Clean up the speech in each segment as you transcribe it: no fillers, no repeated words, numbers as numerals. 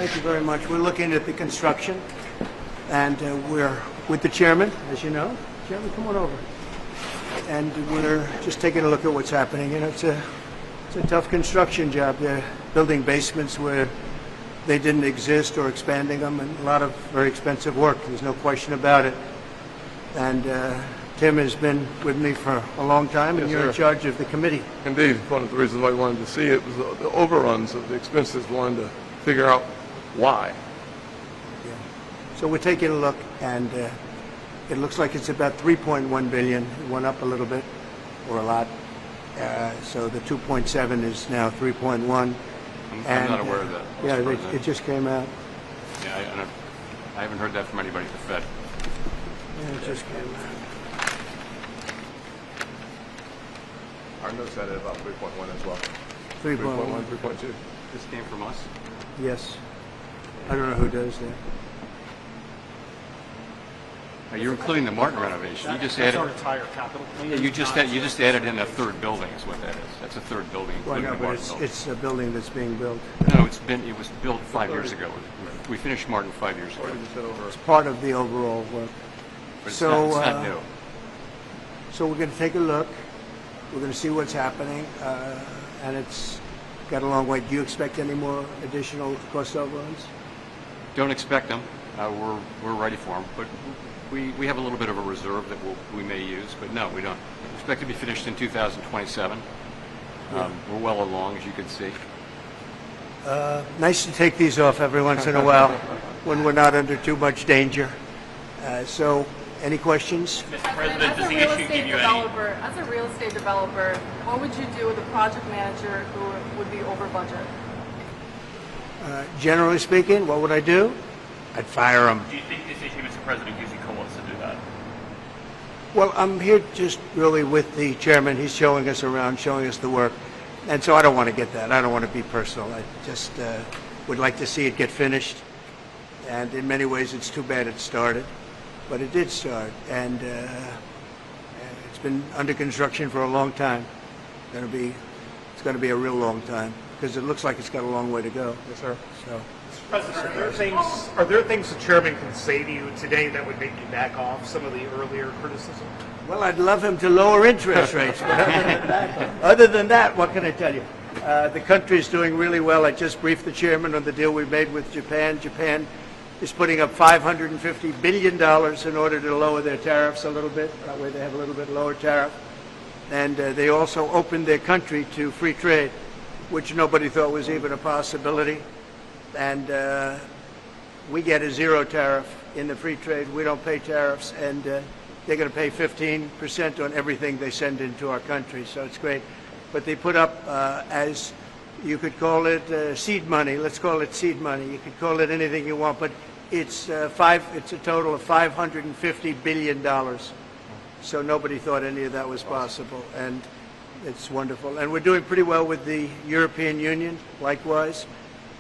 Thank you very much. We're looking at the construction, and we're with the chairman, as you know. Chairman, come on over. And we're just taking a look at what's happening. You know, it's a tough construction job. They're building basements where they didn't exist or expanding them, and a lot of very expensive work. There's no question about it. And Tim has been with me for a long time, and you're in charge of the committee. Indeed. One of the reasons why I wanted to see it was the overruns of the expenses. Wanted to figure out why. Yeah. So we're taking a look, and it looks like it's about 3.1 billion. It went up a little bit, or a lot. So the 2.7 is now 3.1. I'm not aware of that. Yeah, it just came out. Yeah, I haven't heard that from anybody at the Fed. Yeah, it just came out. Our notes had it about 3.1 as well. 3.1. 3.2. This came from us? Yes. I don't know who does that. You're including the Martin renovation. You just added. That's our entire capital plan. Yeah, you just added in a third building. Is what that is. That's a third building, Well, including no, the but Martin building. it's a building that's being built. No, it was built 5 years ago. We finished Martin 5 years ago. It's part of the overall work. But it's So, not new. So we're going to take a look. We're going to see what's happening, and it's got a long way. Do you expect any more additional cost overruns? Don't expect them. We're ready for them, but we have a little bit of a reserve that we may use. But no, we don't. We expect to be finished in 2027. We're well along, as you can see. Nice to take these off every once in a while when we're not under too much danger. So, any questions? Mr. President, does the issue give you any? As a real estate developer, what would you do with a project manager who would be over budget? Generally speaking, what would I do? I'd fire them. Do you think this issue, Mr. President, gives you cause to do that? Well, I'm here just really with the chairman. He's showing us around, showing us the work. And so I don't want to get that. I don't want to be personal. I just would like to see it get finished. And in many ways, it's too bad it started. But it did start. And it's been under construction for a long time. It's going to be a real long time, because it looks like it's got a long way to go. Yes, sir. So. President, are there things the chairman can say to you today that would make you back off some of the earlier criticism? Well, I'd love him to lower interest rates. But other than that, what can I tell you? The country's doing really well. I just briefed the chairman on the deal we made with Japan. Japan is putting up $550 billion in order to lower their tariffs a little bit. That way they have a little bit lower tariff. And they also opened their country to free trade, which nobody thought was even a possibility. And we get a zero tariff in the free trade. We don't pay tariffs, and they're going to pay 15% on everything they send into our country. So it's great. But they put up, as you could call it, seed money. Let's call it seed money. You could call it anything you want, but it's It's a total of $550 billion. So nobody thought any of that was possible, and it's wonderful. And we're doing pretty well with the European Union, likewise.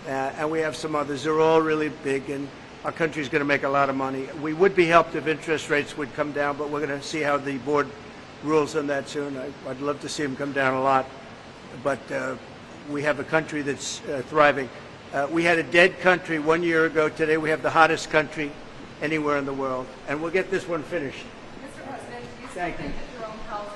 And we have some others. They're all really big, and our country's going to make a lot of money. We would be helped if interest rates would come down, but we're going to see how the board rules on that soon. I'd love to see them come down a lot. But we have a country that's thriving. We had a dead country 1 year ago. Today we have the hottest country anywhere in the world. And we'll get this one finished. Mr. President, do you Thank think you. that Jerome Powell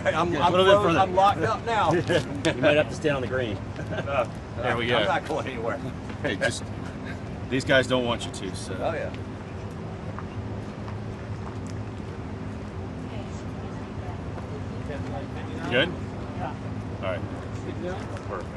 I'm a little bit frozen. further. I'm locked up now. You might have to stay on the green. There we go. I'm not going anywhere. Hey, just these guys don't want you to. So. Oh yeah. You good? All right. Perfect.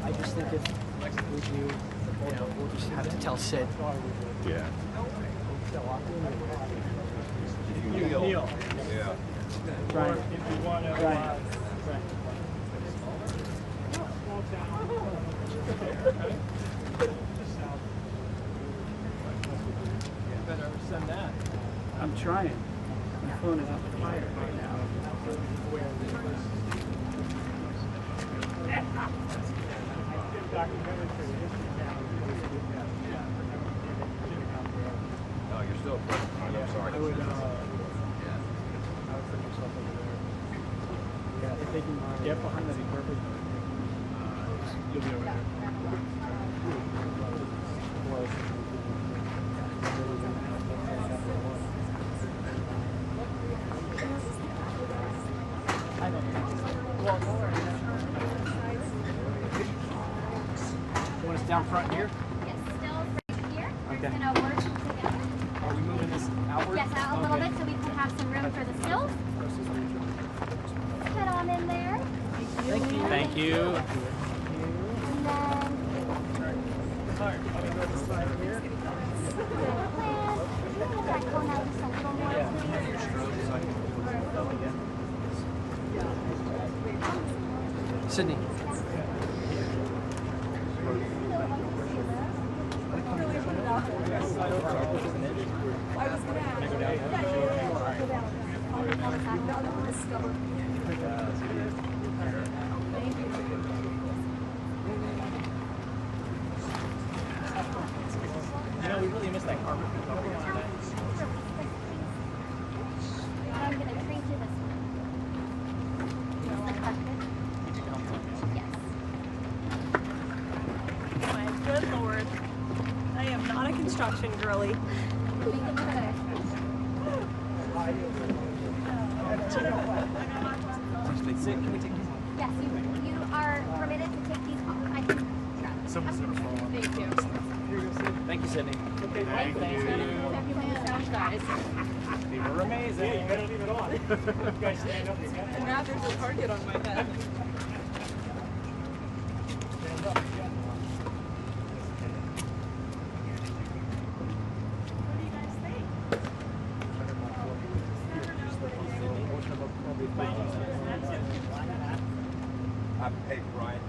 I just think if we do, we'll just have to tell Sid. Yeah. Yeah. Brian, if you want to. Brian. Better send that. I'm trying. My phone is on fire right now. No, you're still. I'm sorry. I would put yourself over there. Yeah, if they can get behind, that'd be perfect. You'll be over there. I don't know. Well, you want us down front here? Yes, still right here. We're Okay. gonna work together. Are we moving this outward? Yes, out a little Okay. bit so we can have some room for the stills. Head on in there. Thank you. Thank you. And then Sorry, I'm gonna go this side here. good plan. Move that cone out just a little more, please. Sydney. You know, we really missed that carpet. I'm gonna treat you this way. Just the carpet. Yes. My good lord. I am not a construction girly. Make it better. Yes, you are permitted to take these off. I can grab them. Someone's gonna fall on. Thank you. Thank you, Sydney. Thank you. sound guys. They were amazing. Yeah, you gotta leave it on. You guys stand up. And now there's a target on my head. Stand up. Hey, Brian.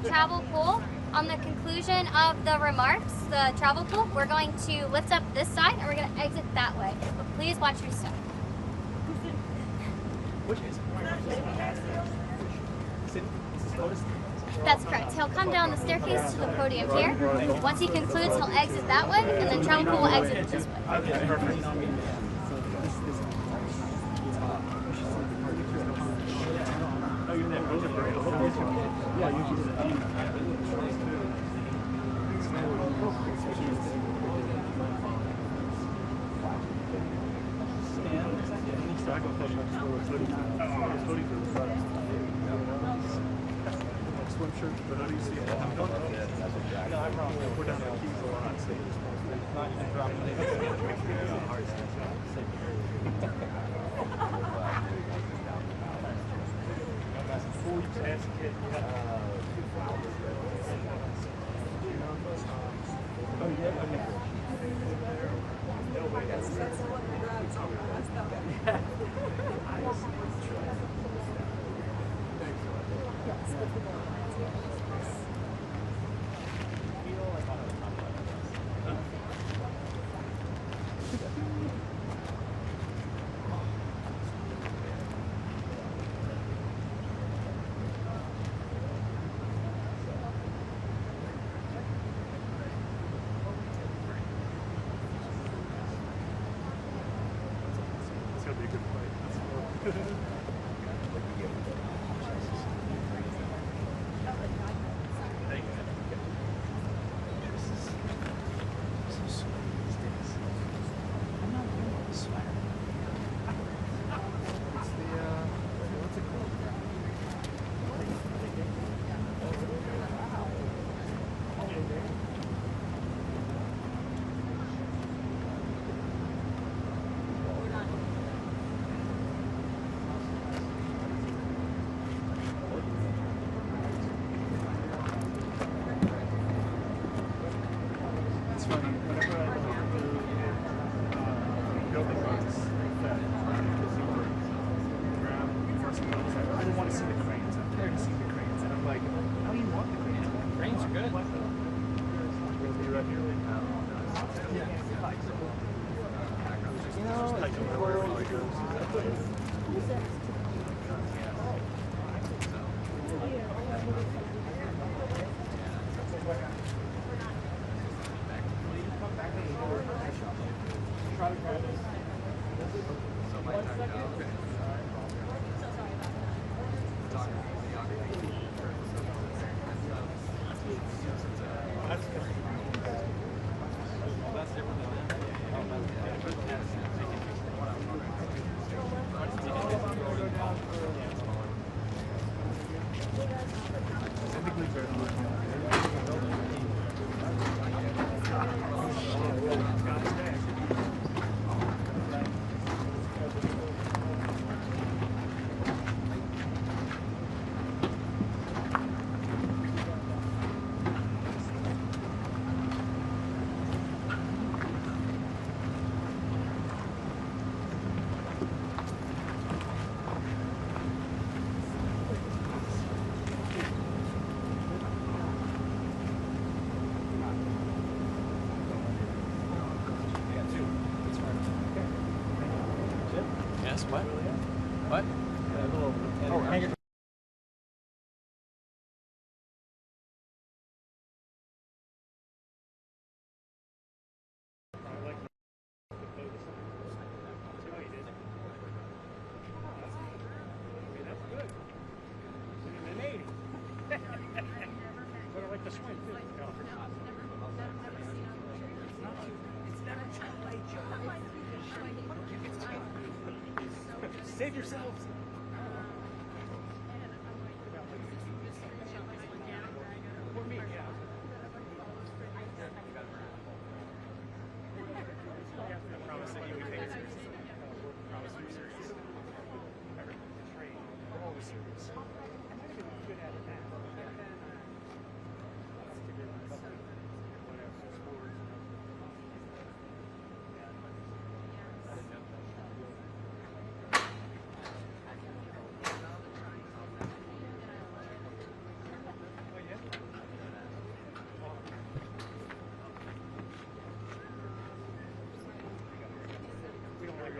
Travel pool. On the conclusion of the remarks, the travel pool, we're going to lift up this side and we're going to exit that way. But please watch your step. That's correct. He'll come down the staircase to the podium here. Once he concludes, he'll exit that way, and then travel pool will exit this way. Swim shirt, but how do you see it? No, I promise. We're down at Keys a lot, so not even dropping it. Before you ask a kid, oh yeah, okay. It's gonna be a good fight. It's funny, whenever I look at the building runs, I didn't want to see the cranes. I'm there to see the cranes. And I'm like, how do you want the cranes? Cranes are good. We'll be right here. Yeah. You know, like the world Yes, what? What? Oh, hang it. Save yourselves. For me, yeah.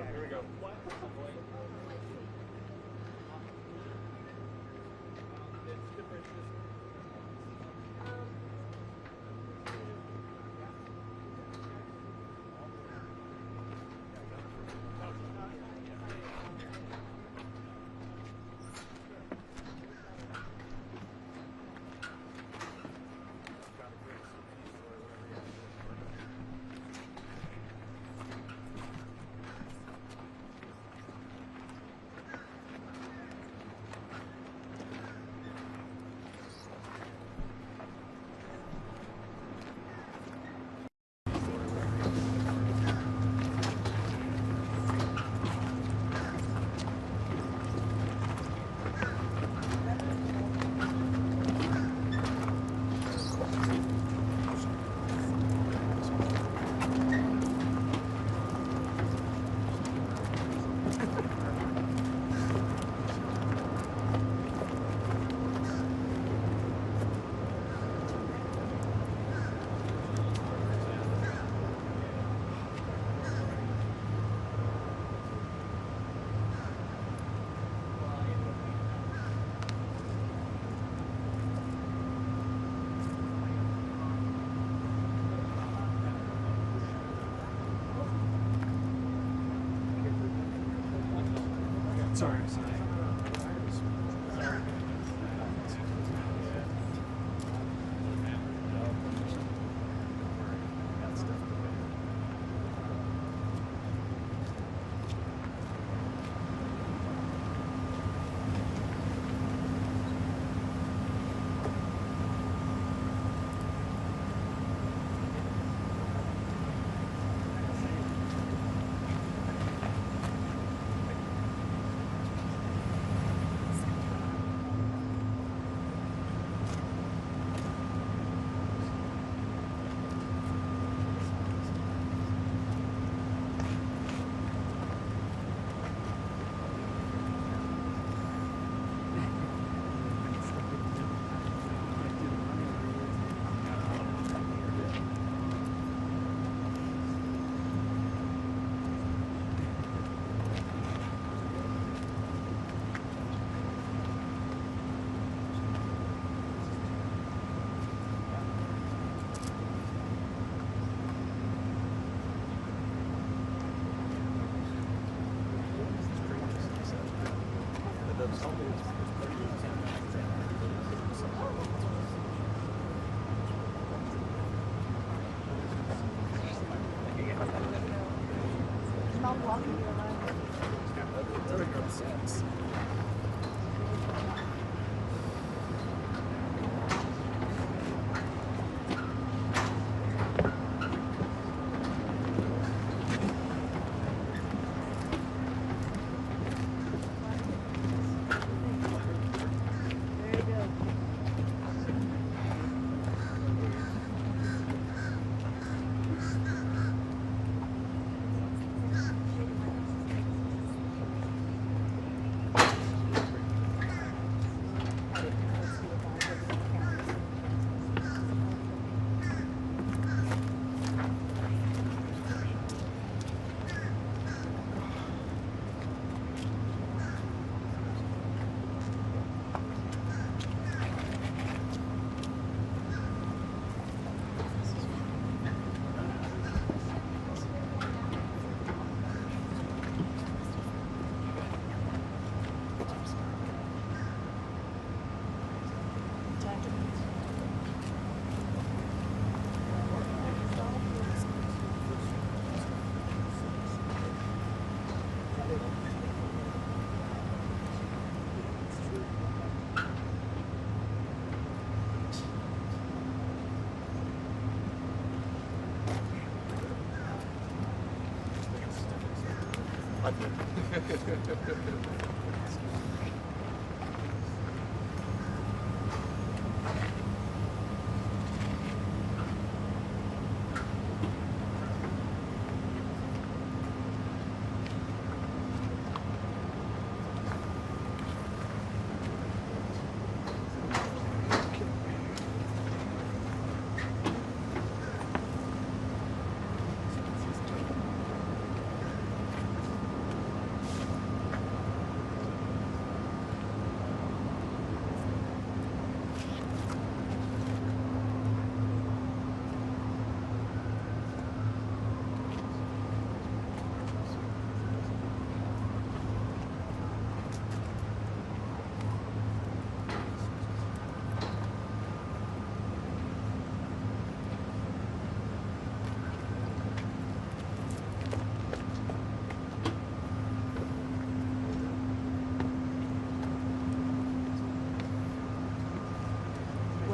Here we go. It's different. Sorry.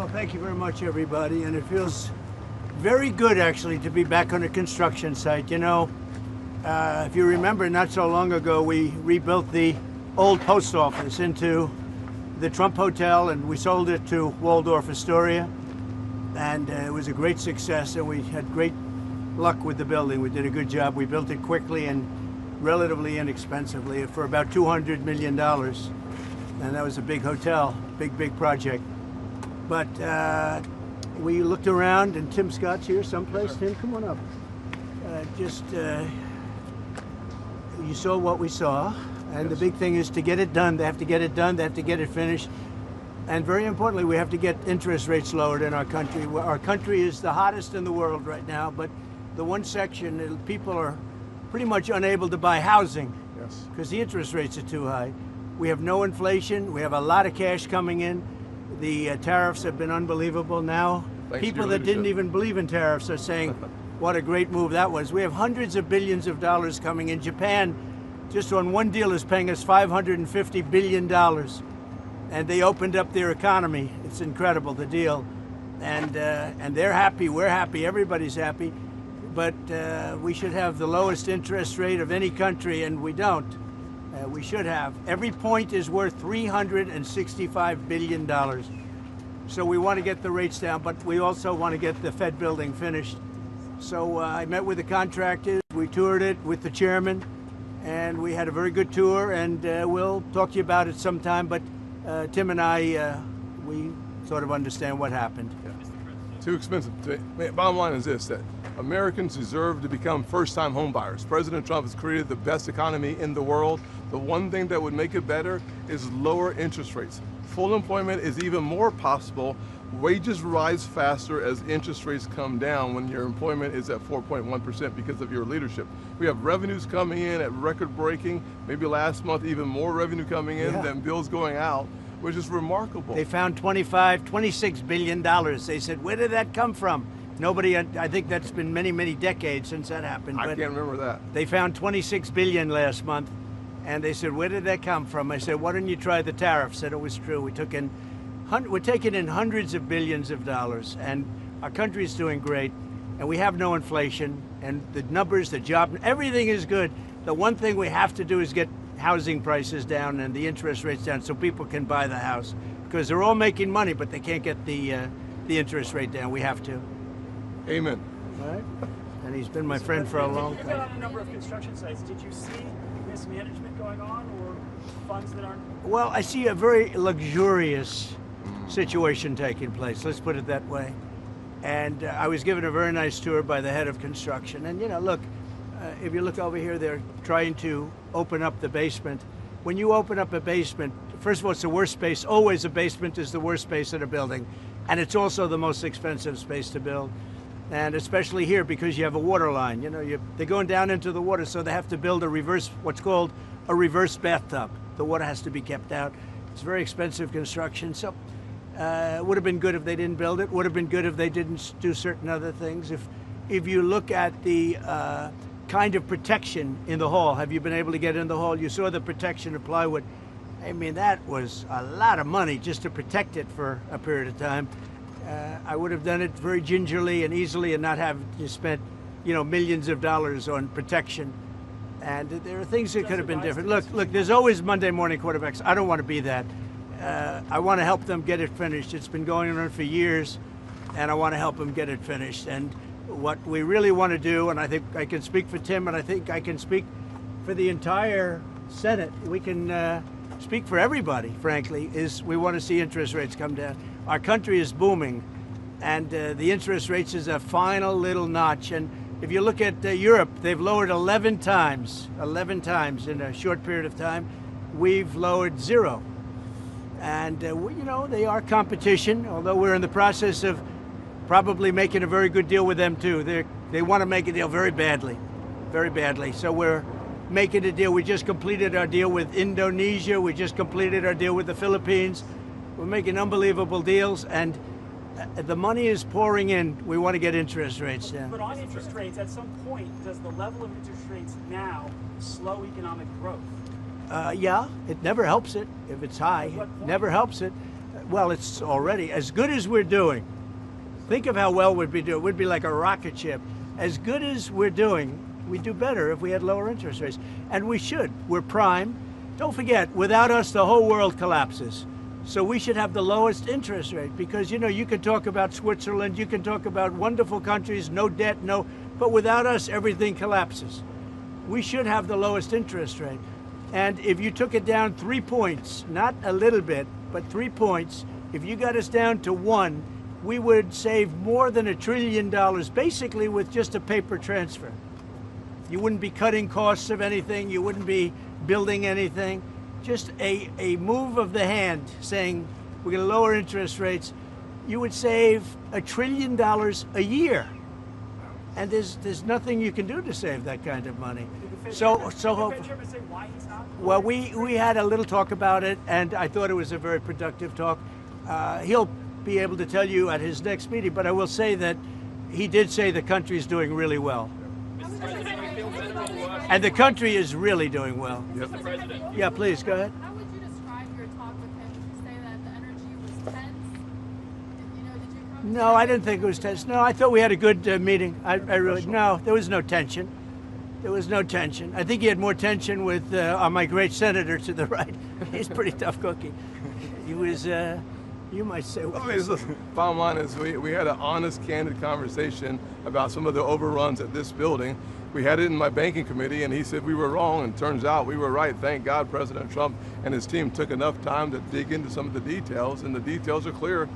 Well, thank you very much, everybody. And it feels very good, actually, to be back on a construction site. You know, if you remember, not so long ago, we rebuilt the old post office into the Trump Hotel, and we sold it to Waldorf Astoria. And it was a great success, and we had great luck with the building. We did a good job. We built it quickly and relatively inexpensively for about $200 million. And that was a big hotel, big project. But we looked around, and Tim Scott's here someplace. Tim, come on up. You saw what we saw, and the big thing is to get it done. They have to get it done. They have to get it finished. And very importantly, we have to get interest rates lowered in our country. Our country is the hottest in the world right now, but the one section, people are pretty much unable to buy housing because the interest rates are too high. We have no inflation. We have a lot of cash coming in. The tariffs have been unbelievable now. People that didn't even believe in tariffs are saying what a great move that was. We have hundreds of billions of dollars coming in. Japan, just on one deal, is paying us $550 billion. And they opened up their economy. It's incredible, the deal. And they're happy, we're happy, everybody's happy. But we should have the lowest interest rate of any country, and we don't. We should have. Every point is worth $365 billion. So we want to get the rates down, but we also want to get the Fed building finished. So I met with the contractors, we toured it with the chairman, and we had a very good tour, and we'll talk to you about it sometime. But Tim and I, we sort of understand what happened. Too expensive. Bottom line is this, that Americans deserve to become first-time home buyers. President Trump has created the best economy in the world. The one thing that would make it better is lower interest rates. Full employment is even more possible. Wages rise faster as interest rates come down when your employment is at 4.1% because of your leadership. We have revenues coming in at record-breaking, maybe last month even more revenue coming in than bills going out, which is remarkable. They found $26 billion. They said, where did that come from? Nobody, I think that's been many decades since that happened. I can't remember that. They found $26 billion last month, and they said, where did that come from? I said, why don't you try the tariff? Said it was true. We're taking in hundreds of billions of dollars, and our country is doing great, and we have no inflation, and the numbers, the job, everything is good. The one thing we have to do is get housing prices down and the interest rates down so people can buy the house, because they're all making money, but they can't get the interest rate down. We have to. Amen. All right. And he's been my friend for a long You've been time. on a number of construction sites. Did you see mismanagement going on or funds that aren't? Well, I see a very luxurious situation taking place. Let's put it that way. And I was given a very nice tour by the head of construction. And, you know, look, if you look over here, they're trying to open up the basement. When you open up a basement, first of all, it's the worst space. Always a basement is the worst space in a building. And it's also the most expensive space to build. And especially here because you have a water line. You know, they're going down into the water, so they have to build what's called a reverse bathtub. The water has to be kept out. It's very expensive construction. So it would have been good if they didn't build it. Would have been good if they didn't do certain other things. If you look at the kind of protection in the hall, have you been able to get in the hall? You saw the protection of plywood. I mean, that was a lot of money just to protect it for a period of time. I would have done it very gingerly and easily and not have to spend, you know, millions of dollars on protection. And there are things that could have been different. Look, there's always Monday morning quarterbacks. I don't want to be that. I want to help them get it finished. It's been going on for years, and I want to help them get it finished. And what we really want to do, and I think I can speak for Tim, and I think I can speak for the entire Senate, we can speak for everybody, frankly, is we want to see interest rates come down. Our country is booming, and the interest rates is a final little notch. And if you look at Europe, they've lowered 11 times in a short period of time. We've lowered 0. And, you know, they are competition, although we're in the process of probably making a very good deal with them, too. They want to make a deal very badly. So we're making a deal. We just completed our deal with Indonesia. We just completed our deal with the Philippines. We're making unbelievable deals, and the money is pouring in. We want to get interest rates down. But on interest rates, at some point, does the level of interest rates now slow economic growth? Yeah, it never helps it if it's high. Never helps it. Well, it's already as good as we're doing. Think of how well we'd be doing. We'd be like a rocket ship. As good as we're doing, we'd do better if we had lower interest rates. And we should. We're prime. Don't forget, without us, the whole world collapses. So we should have the lowest interest rate because, you know, you can talk about Switzerland, you can talk about wonderful countries, no debt, but without us, everything collapses. We should have the lowest interest rate. And if you took it down 3 points, not a little bit, but 3 points, if you got us down to 1, we would save more than $1 trillion, basically with just a paper transfer. You wouldn't be cutting costs of anything, you wouldn't be building anything. Just a move of the hand saying we're going to lower interest rates, you would save $1 trillion a year. And there's nothing you can do to save that kind of money. Well, we had a little talk about it, and I thought it was a very productive talk. He'll be able to tell you at his next meeting, but I will say that he did say the country is doing really well. And the country is really doing well. Yep. Yeah, please, go ahead. How would you describe your talk with him? Would you say that the energy was tense? Did you come No, I didn't think it was tense. No, I thought we had a good meeting. I really, no, there was no tension. There was no tension. I think he had more tension with my great senator to the right. He's a pretty tough cookie. He was, you might say. I mean, listen, bottom line is we had an honest, candid conversation about some of the overruns at this building. We had it in my banking committee, and he said we were wrong, and turns out we were right. Thank God President Trump and his team took enough time to dig into some of the details, and the details are clear.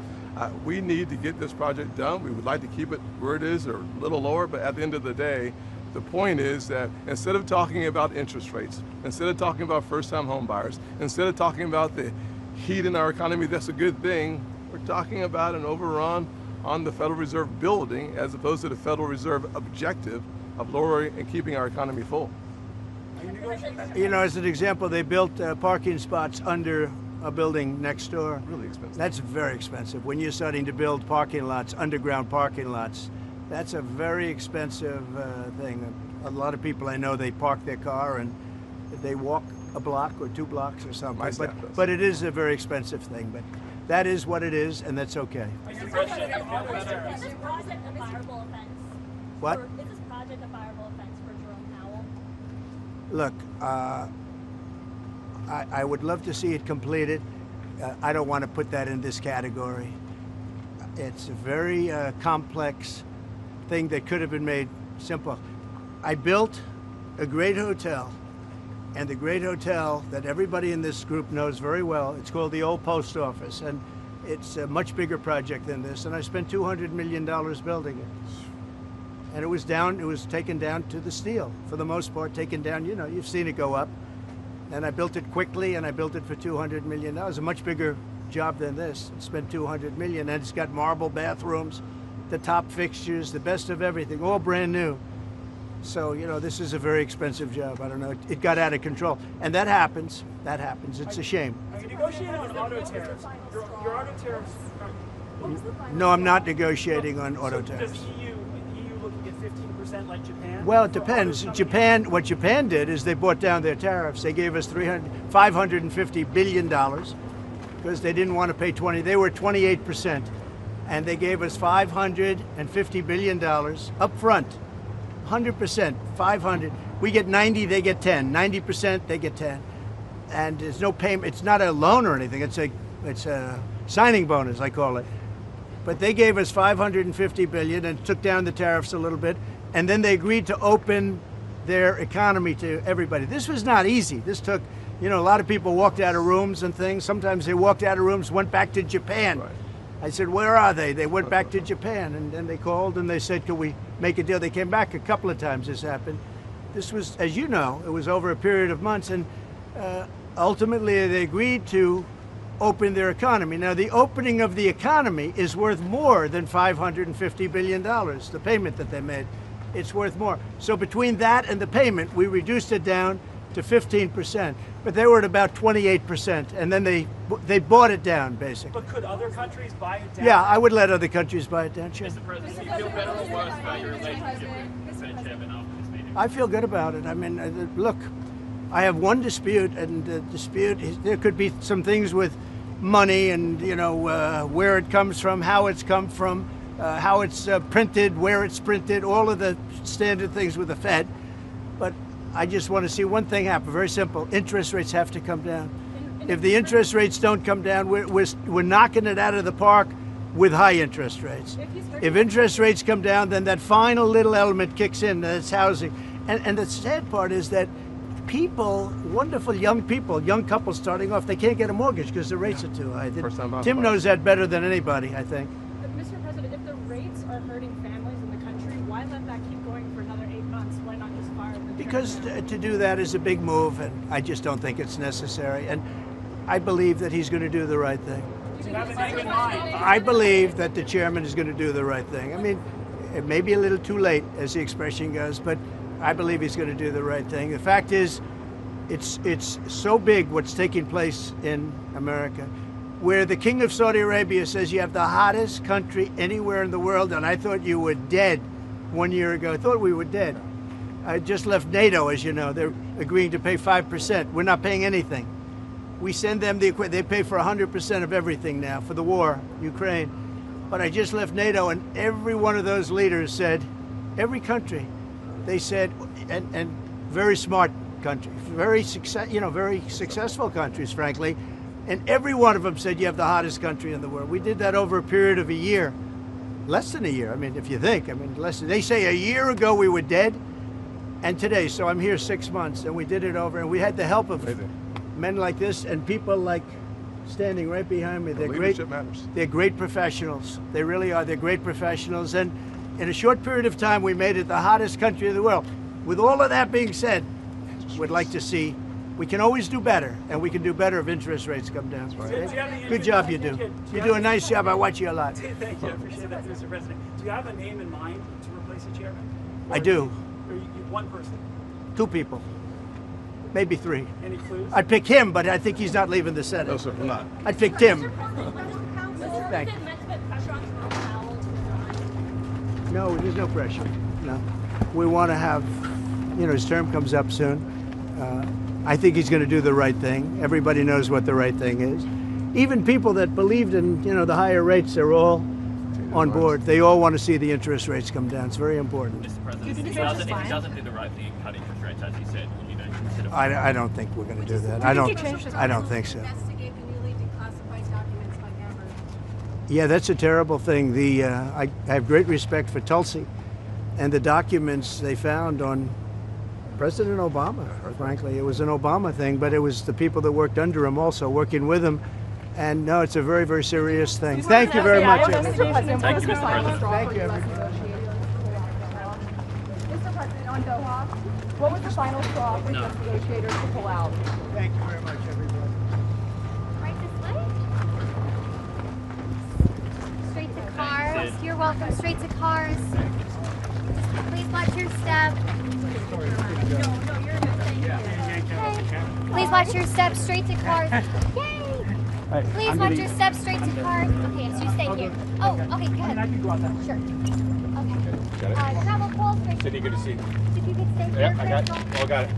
We need to get this project done. We would like to keep it where it is or a little lower, but at the end of the day, the point is that instead of talking about interest rates, instead of talking about first-time home buyers, instead of talking about the heat in our economy, that's a good thing, we're talking about an overrun on the Federal Reserve building as opposed to the Federal Reserve objective of lowering and keeping our economy full. You know, as an example, they built parking spots under a building next door. Really expensive. That's very expensive. When you're starting to build parking lots, underground parking lots, that's a very expensive thing. A lot of people I know, they park their car and they walk a block or 2 blocks or something. But it is a very expensive thing. But that is what it is, and that's okay. Is this project a fireable offense? What? Is this project a fireable offense for Jerome Powell? Look, I would love to see it completed. I don't want to put that in this category. It's a very complex thing that could have been made simple. I built a great hotel, and the great hotel that everybody in this group knows very well, it's called the Old Post Office, and it's a much bigger project than this, and I spent $200 million building it. And it was taken down to the steel, for the most part, taken down, you know, you've seen it go up. And I built it quickly, and I built it for $200 million. It was a much bigger job than this. I spent $200 million, and it's got marble bathrooms, the top fixtures, the best of everything, all brand new. So, you know, this is a very expensive job. I don't know, it got out of control. And that happens, it's a shame. Are you negotiating on auto tariffs? Your auto tariffs... No, I'm not negotiating on auto tariffs. Does EU looking at 15% like Japan? Well, it depends. What Japan did is they brought down their tariffs. They gave us $550 billion because they didn't want to pay 20. They were 28%, and they gave us $550 billion up front. 100%, 500. We get 90, they get 10. 90%, they get 10. And there's no payment. It's not a loan or anything. It's a signing bonus, I call it. But they gave us $550 billion and took down the tariffs a little bit, and then they agreed to open their economy to everybody. This was not easy. This took, you know, a lot of people walked out of rooms and things. Sometimes they walked out of rooms, went back to Japan. Right. I said, where are they? They went back to Japan, and then they called and they said, can we make a deal? They came back a couple of times. This happened. This was, as you know, it was over a period of months, and ultimately they agreed to open their economy. Now, the opening of the economy is worth more than $550 billion, the payment that they made. It's worth more. So between that and the payment, we reduced it down to 15%. But they were at about 28%, and then they bought it down, basically. But could other countries buy it down? Yeah, I would let other countries buy it down, sure. Mr. President, do you feel better or worse about your relationship with the Fed Chairman after this meeting? I feel good about it. I mean, look, I have one dispute, and the dispute is there could be some things with money and, you know, where it comes from, how it's come from, how it's printed, where it's printed, all of the standard things with the Fed. But I just want to see one thing happen, very simple. Interest rates have to come down. If the interest rates don't come down, we're knocking it out of the park with high interest rates. If interest rates come down, then that final little element kicks in, that's housing. And the sad part is that people, wonderful young people, young couples starting off, they can't get a mortgage because the rates are too high. Tim knows that better than anybody, I think. But Mr. President, if the rates are hurting families in the country, why let that keep going for another 8 months? Why not just fire them? Because to do that is a big move, and I just don't think it's necessary. And I believe that he's going to do the right thing. I believe that the chairman is going to do the right thing. I mean, it may be a little too late, as the expression goes, but I believe he's going to do the right thing. The fact is, it's so big what's taking place in America, where the King of Saudi Arabia says you have the hottest country anywhere in the world, and I thought you were dead 1 year ago. I thought we were dead. I just left NATO, as you know. They're agreeing to pay 5%. We're not paying anything. We send them the equipment. They pay for 100% of everything now for the war, Ukraine. But I just left NATO, and every one of those leaders said, every country, they said, and very smart countries, very successful countries, frankly, and every one of them said you have the hottest country in the world. We did that over a period of a year, less than a year. I mean, if you think, I mean, less than. They say a year ago we were dead, and today. So I'm here 6 months, and we did it over, and we had the help of men like this and people like standing right behind me. They're great. Matters. They're great professionals. They really are. They're great professionals. And in a short period of time, we made it the hottest country in the world. With all of that being said, we'd like to see, we can always do better, and we can do better if interest rates come down. Right? Good job you do. You do a nice job. I watch you a lot. Thank you. I appreciate that, Mr. President. Do you have a name in mind to replace the chairman? I do. Or you one person? 2 people. Maybe 3. Any clues? I'd pick him, but I think he's not leaving the Senate. No, sir, I'm not. I'd pick Tim. Thank you. No, there's no pressure. No. We want to have, you know, his term comes up soon. I think he's going to do the right thing. Everybody knows what the right thing is. Even people that believed in, you know, the higher rates, they're all on board. They all want to see the interest rates come down. It's very important. Mr. President, if he doesn't do the right thing and cut interest rates, as he said, you don't consider... I don't think we're going to do that. I don't think so. Investigate the newly declassified documents like ever. Yeah, that's a terrible thing. I have great respect for Tulsi and the documents they found on President Obama, frankly. It was an Obama thing, but it was the people that worked under him also, working with him. And no, it's a very, very serious thing. Thank you very much, everybody. Thank you, Mr. President. Thank you, everybody. Mr. President, on Doha, what was the final straw for U.S. negotiators to pull out? Thank you very much, everybody. Right this way. Straight to cars. You're welcome. Straight to cars. Just please watch your step. Okay. Please watch your step. Straight to cars. Yay! Please watch your steps straight to cars. Okay, so you stay here. Oh, okay, good. I can go out there. Sure. Okay. Travel pool straight to Cindy, good to see you. If you could stay here. Yeah, I got it. All got it.